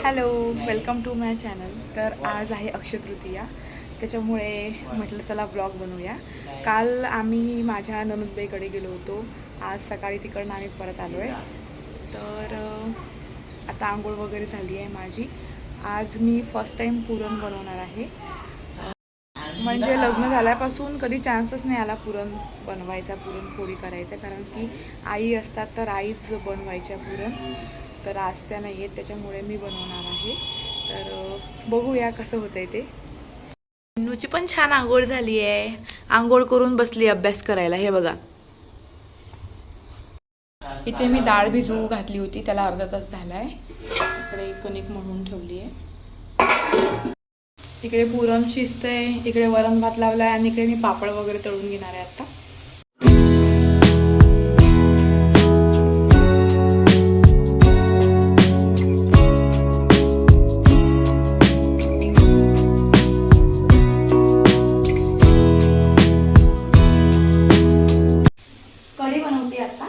Hello, welcome to my channel. तर आज आहे अक्षय तृतीया, त्याच्यामुळे म्हटलं चला ब्लॉग बनवूया. काल आम्ही माझ्या ननंदबाईकडे गेलो होतो. आज सकाळी तिकडनं आम्ही परत आलो आहे. तर आता आंघोळ वगैरे झाली आहे माझी. आज मी फर्स्ट टाईम पुरण बनवणार आहे. म्हणजे लग्न झाल्यापासून कधी चान्सच नाही आला पुरण बनवायचा, पुरणपोळी करायचा. कारण की आई असतात तर आईच बनवायच्या पुरण. तर आज त्या नाही आहेत, त्याच्यामुळे मी बनवणार आहे. तर बघूया कसं होतं आहे ते. नुची पण छान आंघोळ झाली आहे. आंघोळ करून बसली अभ्यास करायला. हे बघा, इथे मी डाळ भिजवू घातली होती, त्याला अर्धा तास झाला आहे. इकडे कणिक मळून ठेवली आहे. इकडे पुरण शिजतंय, इकडे वरण भात लावलाय आणि इकडे मी पापड वगैरे तळून घेणार आहे आता. कढी बनवते आता.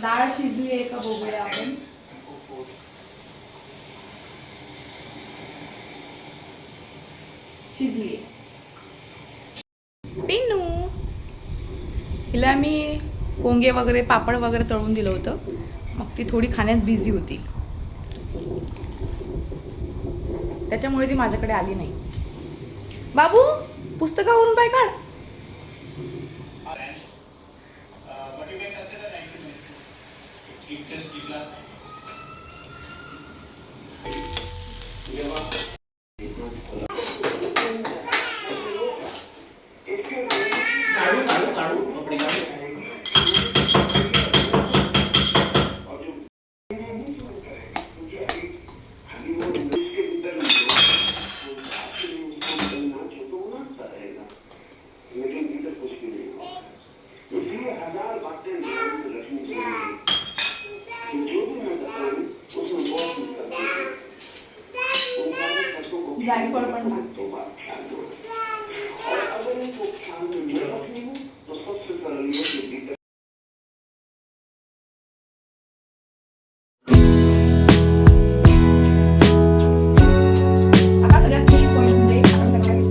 डाळ शिजली आहे का बघूया आपण. शिजली आहे. पिनू, हिला मी पोंगे वगैरे पापड वगैरे तळून दिलं होतं, मग ती थोडी खाण्यात बिझी होती, त्याच्यामुळे ती माझ्याकडे आली नाही. बाबू, पुस्तकावरून पाय काढ. जायफळ पण टाकतो. आता सगळ्यात मेन पॉईंट म्हणजे आपण सगळ्यात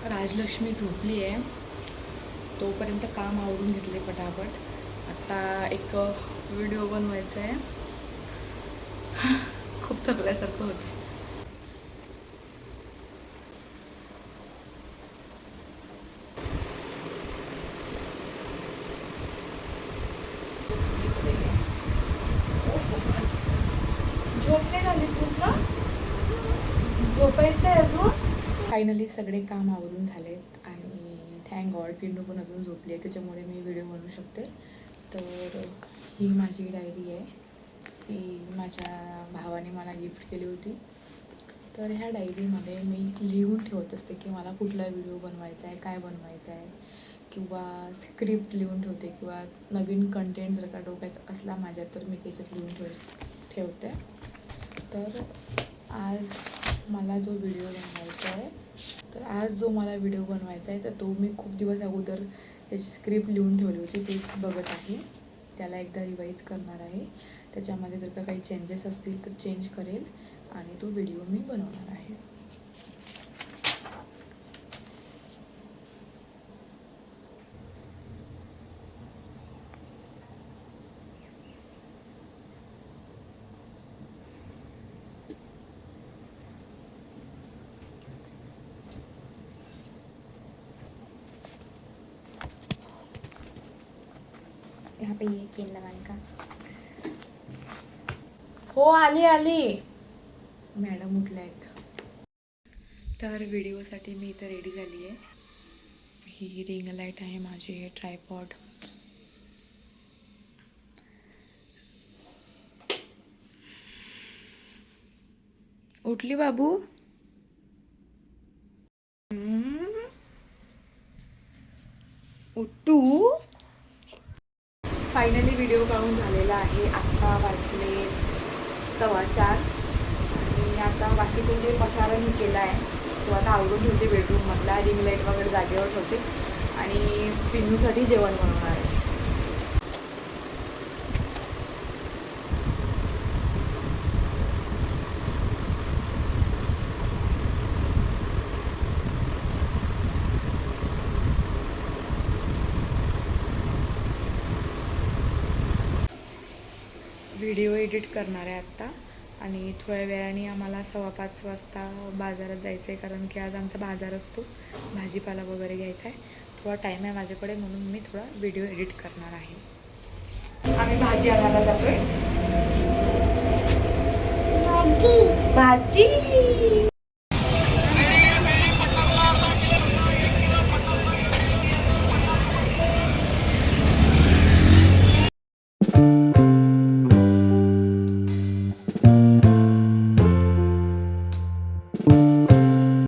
राजलक्ष्मी झोपली आहे, तोपर्यंत काम आवरून घेतले पटापट. आता एक व्हिडिओ बनवायचा आहे. खूप थकल्यासारखं होतं. झोप नाही झाली पूर्ण, झोपायचं आहे अजून. फायनली सगळे काम आवरून झालेत आणि थँक गॉड पिंडू पण अजून झोपली आहे, त्याच्यामुळे मी व्हिडिओ बनवू शकते. तर ही माझी डायरी आहे, ही माझ्या भावाने मला गिफ्ट केली होती. तर ह्या डायरीमध्ये मी लिहून ठेवत असते की मला कुठला व्हिडिओ बनवायचा आहे, काय बनवायचं आहे, किंवा स्क्रिप्ट लिहून ठेवते, किंवा नवीन कंटेंट जर का डोक्यात असला माझ्या तर मी त्याच्यात लिहून ठेवते. तर आज मला जो व्हिडिओ बनवायचा आहे, तर आज जो मला व्हिडिओ बनवायचा आहे तर तो मी खूप दिवस अगोदर त्याची स्क्रिप्ट लिहून ठेवली होती तेच बघत आहे. त्याला एकदा रिवाईज करणार आहे. त्याच्यामध्ये जर का काही चेंजेस असतील तर चेंज करेल आणि तो व्हिडिओ मी बनवणार आहे. यहाँ पे ये पेन लगाने का. हो आली मॅडम उठल्या आहेत. तर व्हिडिओसाठी मी इथं रेडी झाली आहे. ही रिंग लाईट आहे माझी, हे ट्रायपॉड. उठली बाबू? उठू. फायनली व्हिडिओ काढून झालेला आहे. आत्ता वाजले 4:15 आणि आता बाकीचा जे पसारा मी केला आहे तो आता आवरून ठेवते बेडरूममधला. रिंग लाईट वगैरे जागेवर ठेवते आणि पिन्नूसाठी जेवण बनवणार आहे. व्हिडिओ एडिट करणार आहे आत्ता आणि थोड्या वेळाने आम्हाला 5:15 वाजता बाजारात जायचं आहे, कारण की आज आमचा बाजार असतो. भाजीपाला वगैरे घ्यायचा आहे. थोडा टाईम आहे माझ्याकडे म्हणून मी थोडा व्हिडिओ एडिट करणार आहे. आम्ही भाजी आणायला जातोय. भाजी भाजी